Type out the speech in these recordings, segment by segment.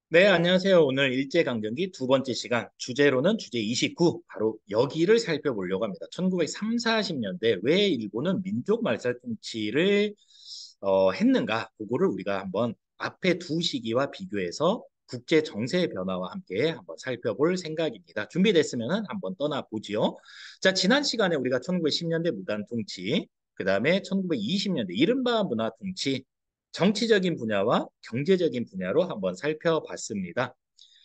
네, 안녕하세요. 오늘 일제강점기 두 번째 시간, 주제로는 주제 29, 바로 여기를 살펴보려고 합니다. 1930, 40년대 왜 일본은 민족 말살통치를 했는가? 그거를 우리가 한번 앞에 두 시기와 비교해서 국제 정세의 변화와 함께 한번 살펴볼 생각입니다. 준비됐으면 한번 떠나보지요. 자, 지난 시간에 우리가 1910년대 무단 통치, 그 다음에 1920년대 이른바 문화 통치, 정치적인 분야와 경제적인 분야로 한번 살펴봤습니다.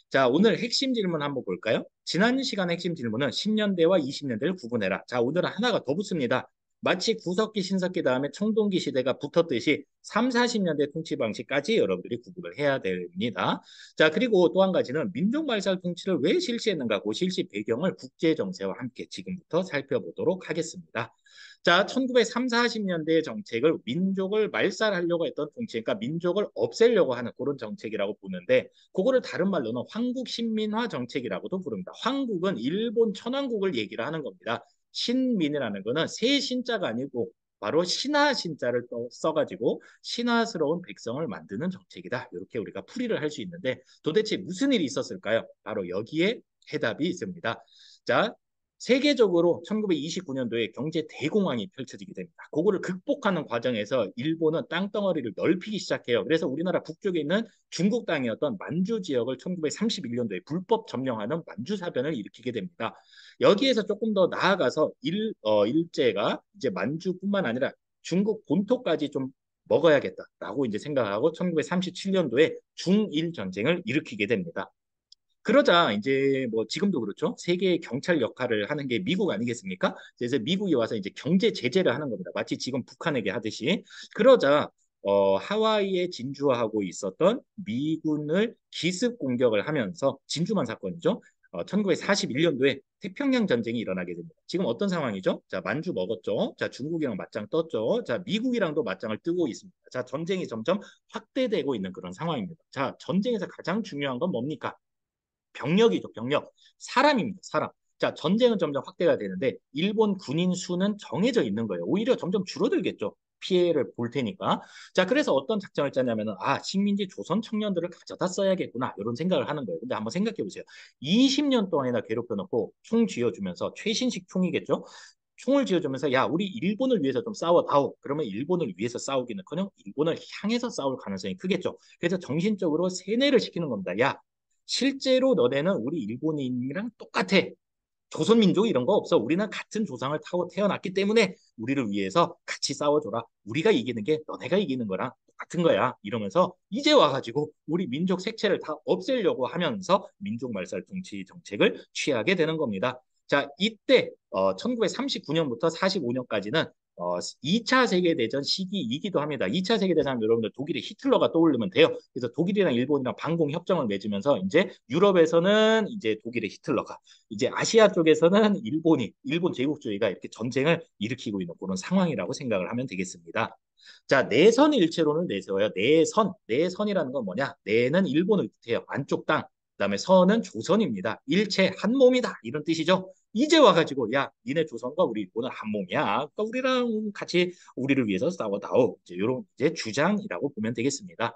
자, 오늘 핵심 질문 한번 볼까요? 지난 시간 핵심 질문은 10년대와 20년대를 구분해라. 자, 오늘은 하나가 더 붙습니다. 마치 구석기, 신석기 다음에 청동기 시대가 붙었듯이 3, 40년대 통치 방식까지 여러분들이 구분을 해야 됩니다. 자, 그리고 또 한 가지는 민족 말살 통치를 왜 실시했는가, 그 실시 배경을 국제 정세와 함께 지금부터 살펴보도록 하겠습니다. 자, 1930, 40년대의 정책을 민족을 말살하려고 했던 통치, 그러니까 민족을 없애려고 하는 그런 정책이라고 보는데, 그거를 다른 말로는 황국 신민화 정책이라고도 부릅니다. 황국은 일본 천황국을 얘기를 하는 겁니다. 신민이라는 거는 새 신자가 아니고 바로 신하 신자를 써가지고 신하스러운 백성을 만드는 정책이다. 이렇게 우리가 풀이를 할 수 있는데 도대체 무슨 일이 있었을까요? 바로 여기에 해답이 있습니다. 자, 세계적으로 1929년도에 경제 대공황이 펼쳐지게 됩니다. 그거를 극복하는 과정에서 일본은 땅덩어리를 넓히기 시작해요. 그래서 우리나라 북쪽에 있는 중국 땅이었던 만주 지역을 1931년도에 불법 점령하는 만주사변을 일으키게 됩니다. 여기에서 조금 더 나아가서 일제가 이제 만주뿐만 아니라 중국 본토까지 좀 먹어야겠다라고 이제 생각하고 1937년도에 중일 전쟁을 일으키게 됩니다. 그러자 이제 뭐 지금도 그렇죠. 세계의 경찰 역할을 하는 게 미국 아니겠습니까? 그래서 미국이 와서 이제 경제 제재를 하는 겁니다. 마치 지금 북한에게 하듯이. 그러자 하와이에 진주하고 있었던 미군을 기습 공격을 하면서 진주만 사건이죠. 1941년도에 태평양 전쟁이 일어나게 됩니다. 지금 어떤 상황이죠? 자, 만주 먹었죠. 자, 중국이랑 맞짱 떴죠. 자, 미국이랑도 맞짱을 뜨고 있습니다. 자, 전쟁이 점점 확대되고 있는 그런 상황입니다. 자, 전쟁에서 가장 중요한 건 뭡니까? 병력이죠, 병력. 사람입니다, 사람. 자, 전쟁은 점점 확대가 되는데 일본 군인 수는 정해져 있는 거예요. 오히려 점점 줄어들겠죠. 피해를 볼 테니까. 자, 그래서 어떤 작전을 짜냐면은 식민지 조선 청년들을 가져다 써야겠구나. 이런 생각을 하는 거예요. 근데 한번 생각해 보세요. 20년 동안이나 괴롭혀 놓고 총 쥐어주면서 최신식 총이겠죠. 총을 쥐어주면서 야, 우리 일본을 위해서 좀 싸워다오. 그러면 일본을 위해서 싸우기는커녕 일본을 향해서 싸울 가능성이 크겠죠. 그래서 정신적으로 세뇌를 시키는 겁니다. 야, 실제로 너네는 우리 일본인이랑 똑같아. 조선민족 이런 거 없어. 우리는 같은 조상을 타고 태어났기 때문에 우리를 위해서 같이 싸워줘라. 우리가 이기는 게 너네가 이기는 거랑 똑같은 거야. 이러면서 이제 와가지고 우리 민족 색채를 다 없애려고 하면서 민족 말살 통치 정책을 취하게 되는 겁니다. 자, 이때 1939년부터 45년까지는 2차 세계대전 시기이기도 합니다. 2차 세계대전 여러분들 독일의 히틀러가 떠오르면 돼요. 그래서 독일이랑 일본이랑 반공 협정을 맺으면서 이제 유럽에서는 이제 독일의 히틀러가 이제 아시아 쪽에서는 일본 제국주의가 이렇게 전쟁을 일으키고 있는 그런 상황이라고 생각을 하면 되겠습니다. 자, 내선 일체론을 내세워요. 내선이라는 건 뭐냐? 내는 일본을 뜻해요. 안쪽 땅. 그다음에 선은 조선입니다. 일체 한 몸이다 이런 뜻이죠. 이제 와가지고 야, 니네 조선과 우리 일본은 한 몸이야. 그러니까 우리랑 같이 우리를 위해서 싸워다오. 이제 이런 이제 주장이라고 보면 되겠습니다.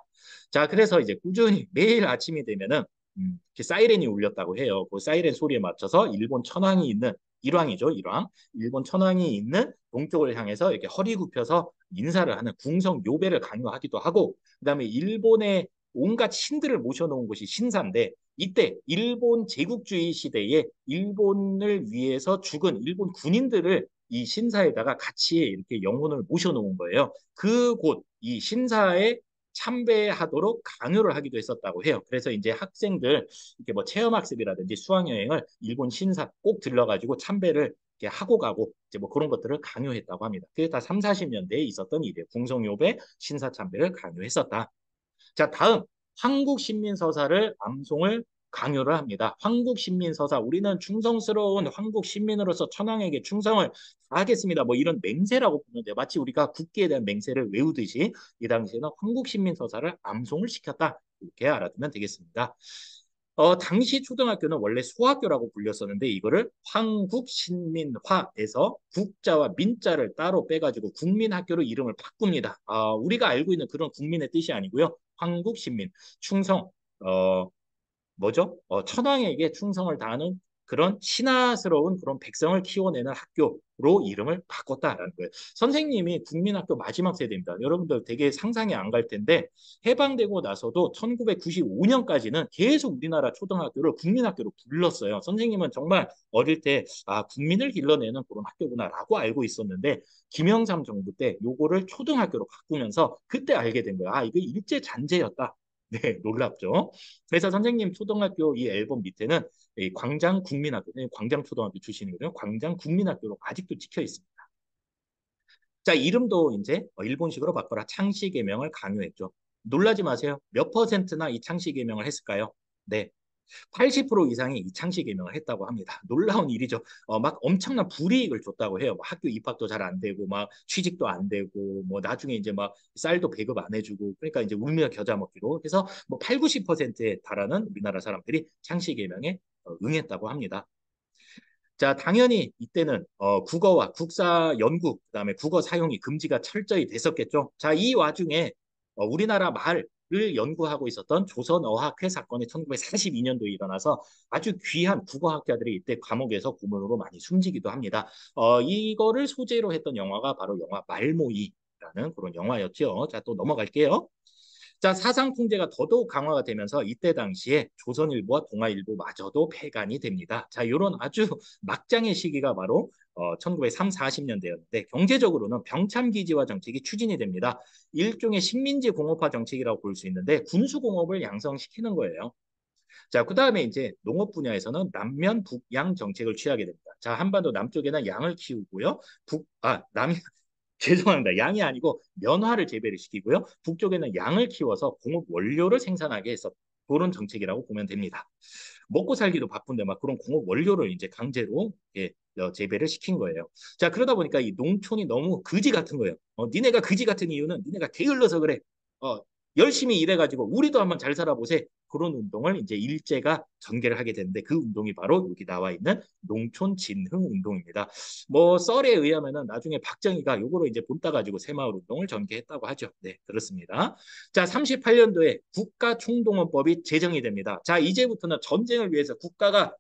자, 그래서 이제 꾸준히 매일 아침이 되면은 이렇게 사이렌이 울렸다고 해요. 그 사이렌 소리에 맞춰서 일본 천황이 있는 일왕이죠, 일왕. 일본 천황이 있는 동쪽을 향해서 이렇게 허리 굽혀서 인사를 하는 궁성 요배를 강요하기도 하고, 그다음에 일본의 온갖 신들을 모셔놓은 곳이 신사인데 이때 일본 제국주의 시대에 일본을 위해서 죽은 일본 군인들을 이 신사에다가 같이 이렇게 영혼을 모셔놓은 거예요. 그곳 이 신사에 참배하도록 강요를 하기도 했었다고 해요. 그래서 이제 학생들 이렇게 뭐 체험학습이라든지 수학여행을 일본 신사 꼭 들러가지고 참배를 이렇게 하고 가고 이제 뭐 그런 것들을 강요했다고 합니다. 그게 다 3, 40년대에 있었던 일이에요. 궁성요배 신사 참배를 강요했었다. 자, 다음 황국신민서사를 암송을 강요를 합니다. 황국신민서사, 우리는 충성스러운 황국신민으로서 천황에게 충성을 다하겠습니다. 뭐 이런 맹세라고 보는데 마치 우리가 국기에 대한 맹세를 외우듯이 이 당시에는 황국신민서사를 암송을 시켰다. 이렇게 알아두면 되겠습니다. 당시 초등학교는 원래 소학교라고 불렸었는데 이거를 황국신민화에서 국자와 민자를 따로 빼가지고 국민학교로 이름을 바꿉니다. 우리가 알고 있는 그런 국민의 뜻이 아니고요. 황국신민, 충성, 뭐죠? 천황에게 충성을 다하는 그런 신하스러운 그런 백성을 키워내는 학교로 이름을 바꿨다라는 거예요. 선생님이 국민학교 마지막 세대입니다. 여러분들 되게 상상이 안 갈 텐데 해방되고 나서도 1995년까지는 계속 우리나라 초등학교를 국민학교로 불렀어요. 선생님은 정말 어릴 때 국민을 길러내는 그런 학교구나라고 알고 있었는데 김영삼 정부 때 요거를 초등학교로 바꾸면서 그때 알게 된 거예요. 이거 일제 잔재였다. 네, 놀랍죠. 그래서 선생님 초등학교 이 앨범 밑에는 이 광장 국민학교, 광장 초등학교 출신이거든요. 광장 국민학교로 아직도 찍혀 있습니다. 자, 이름도 이제 일본식으로 바꿔라 창씨 개명을 강요했죠. 놀라지 마세요. 몇 퍼센트나 이 창씨 개명을 했을까요? 네, 80% 이상이 이 창씨 개명을 했다고 합니다. 놀라운 일이죠. 막 엄청난 불이익을 줬다고 해요. 막 학교 입학도 잘 안 되고, 막 취직도 안 되고, 뭐 나중에 이제 막 쌀도 배급 안 해주고, 그러니까 이제 울며 겨자 먹기로 해서 뭐 8, 90%에 달하는 우리나라 사람들이 창씨 개명에 응했다고 합니다. 자, 당연히 이때는 국어와 국사 연구, 그다음에 국어 사용이 금지가 철저히 됐었겠죠. 자, 이 와중에 우리나라 말을 연구하고 있었던 조선어학회 사건이 1942년도에 일어나서 아주 귀한 국어학자들이 이때 감옥에서 고문으로 많이 숨지기도 합니다. 이거를 소재로 했던 영화가 바로 영화 말모이라는 그런 영화였죠. 자, 또 넘어갈게요. 자, 사상 통제가 더더욱 강화가 되면서 이때 당시에 조선일보와 동아일보마저도 폐간이 됩니다. 자, 이런 아주 막장의 시기가 바로 1930, 40년대였는데 경제적으로는 병참기지화 정책이 추진이 됩니다. 일종의 식민지 공업화 정책이라고 볼 수 있는데 군수공업을 양성시키는 거예요. 자, 그다음에 이제 농업 분야에서는 남면 북양 정책을 취하게 됩니다. 자, 한반도 남쪽에는 양을 키우고요. 죄송합니다. 양이 아니고 면화를 재배를 시키고요. 북쪽에는 양을 키워서 공업 원료를 생산하게 해서 그런 정책이라고 보면 됩니다. 먹고 살기도 바쁜데 막 그런 공업 원료를 이제 강제로 재배를 시킨 거예요. 자, 그러다 보니까 이 농촌이 너무 그지 같은 거예요. 니네가 그지 같은 이유는 니네가 게을러서 그래. 어, 열심히 일해가지고 우리도 한번 잘 살아보세. 그런 운동을 이제 일제가 전개를 하게 되는데 그 운동이 바로 여기 나와 있는 농촌 진흥 운동입니다. 뭐 썰에 의하면은 나중에 박정희가 요거로 이제 본따 가지고 새마을 운동을 전개했다고 하죠. 네, 그렇습니다. 자, 38년도에 국가총동원법이 제정이 됩니다. 자, 이제부터는 전쟁을 위해서 국가가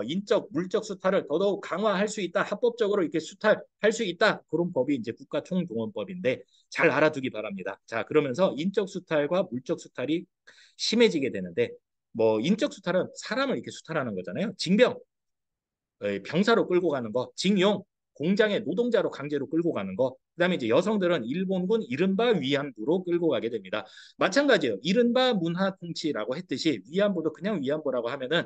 인적, 물적 수탈을 더더욱 강화할 수 있다. 합법적으로 이렇게 수탈할 수 있다. 그런 법이 이제 국가총동원법인데 잘 알아두기 바랍니다. 자, 그러면서 인적 수탈과 물적 수탈이 심해지게 되는데 뭐 인적 수탈은 사람을 이렇게 수탈하는 거잖아요. 징병, 병사로 끌고 가는 거, 징용, 공장의 노동자로 강제로 끌고 가는 거, 그다음에 이제 여성들은 일본군 이른바 위안부로 끌고 가게 됩니다. 마찬가지예요. 이른바 문화 통치라고 했듯이 위안부도 그냥 위안부라고 하면은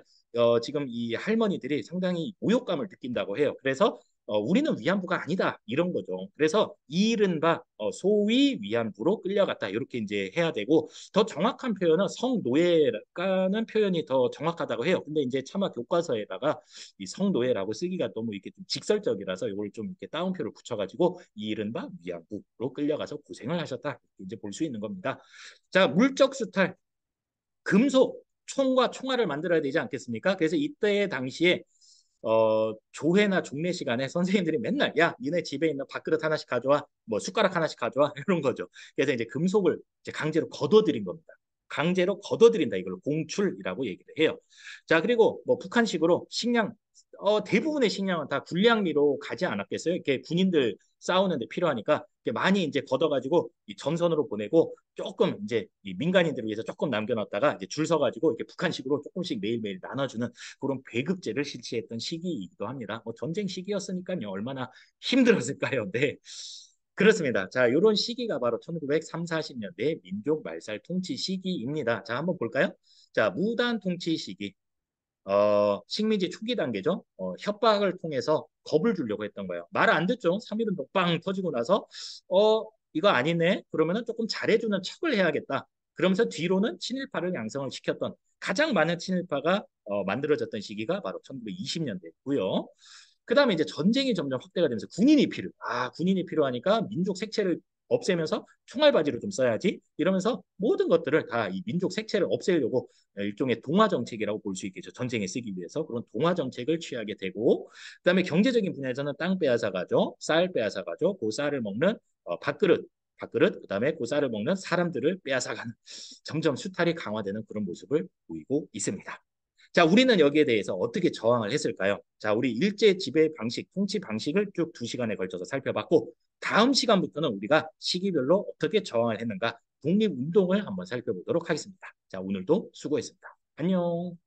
지금 이 할머니들이 상당히 모욕감을 느낀다고 해요. 그래서 우리는 위안부가 아니다 이런 거죠. 그래서 이른바 소위 위안부로 끌려갔다 이렇게 이제 해야 되고 더 정확한 표현은 성노예라는 표현이 더 정확하다고 해요. 근데 이제 차마 교과서에다가 이 성노예라고 쓰기가 너무 이렇게 좀 직설적이라서 이걸 좀 이렇게 따옴표를 붙여가지고 이른바 위안부로 끌려가서 고생을 하셨다 이제 볼 수 있는 겁니다. 자, 물적 수탈, 금속, 총과 총알을 만들어야 되지 않겠습니까? 그래서 이때 당시에 조회나 종례 시간에 선생님들이 맨날 야, 니네 집에 있는 밥그릇 하나씩 가져와, 뭐 숟가락 하나씩 가져와 이런 거죠. 그래서 이제 금속을 이제 강제로 걷어들인 겁니다. 강제로 걷어들인다 이걸 공출이라고 얘기를 해요. 자, 그리고 뭐 북한식으로 식량 대부분의 식량은 다 군량미로 가지 않았겠어요? 이렇게 군인들 싸우는데 필요하니까 많이 이제 걷어가지고 이 전선으로 보내고 조금 이제 이 민간인들을 위해서 조금 남겨놨다가 이제 줄 서가지고 이렇게 북한식으로 조금씩 매일매일 나눠주는 그런 배급제를 실시했던 시기이기도 합니다. 뭐 전쟁 시기였으니까요. 얼마나 힘들었을까요? 네. 그렇습니다. 자, 이런 시기가 바로 1930, 40년대 민족 말살 통치 시기입니다. 자, 한번 볼까요? 자, 무단 통치 시기. 식민지 초기 단계죠. 협박을 통해서 겁을 주려고 했던 거예요. 말 안 듣죠. 3.1운동 빵 터지고 나서 이거 아니네. 그러면은 조금 잘해주는 척을 해야겠다. 그러면서 뒤로는 친일파를 양성을 시켰던 가장 많은 친일파가 만들어졌던 시기가 바로 1920년대고요. 그다음에 이제 전쟁이 점점 확대가 되면서 군인이 필요. 군인이 필요하니까 민족 색채를 없애면서 총알바지로 좀 써야지 이러면서 모든 것들을 다 이 민족 색채를 없애려고 일종의 동화 정책이라고 볼 수 있겠죠. 전쟁에 쓰기 위해서 그런 동화 정책을 취하게 되고 그다음에 경제적인 분야에서는 땅 빼앗아 가죠. 쌀 빼앗아 가죠. 그 쌀을 먹는 밥그릇 그다음에 그 쌀을 먹는 사람들을 빼앗아 가는 점점 수탈이 강화되는 그런 모습을 보이고 있습니다. 자, 우리는 여기에 대해서 어떻게 저항을 했을까요? 자, 우리 일제 지배 방식, 통치 방식을 쭉 2시간에 걸쳐서 살펴봤고, 다음 시간부터는 우리가 시기별로 어떻게 저항을 했는가, 독립운동을 한번 살펴보도록 하겠습니다. 자, 오늘도 수고했습니다. 안녕.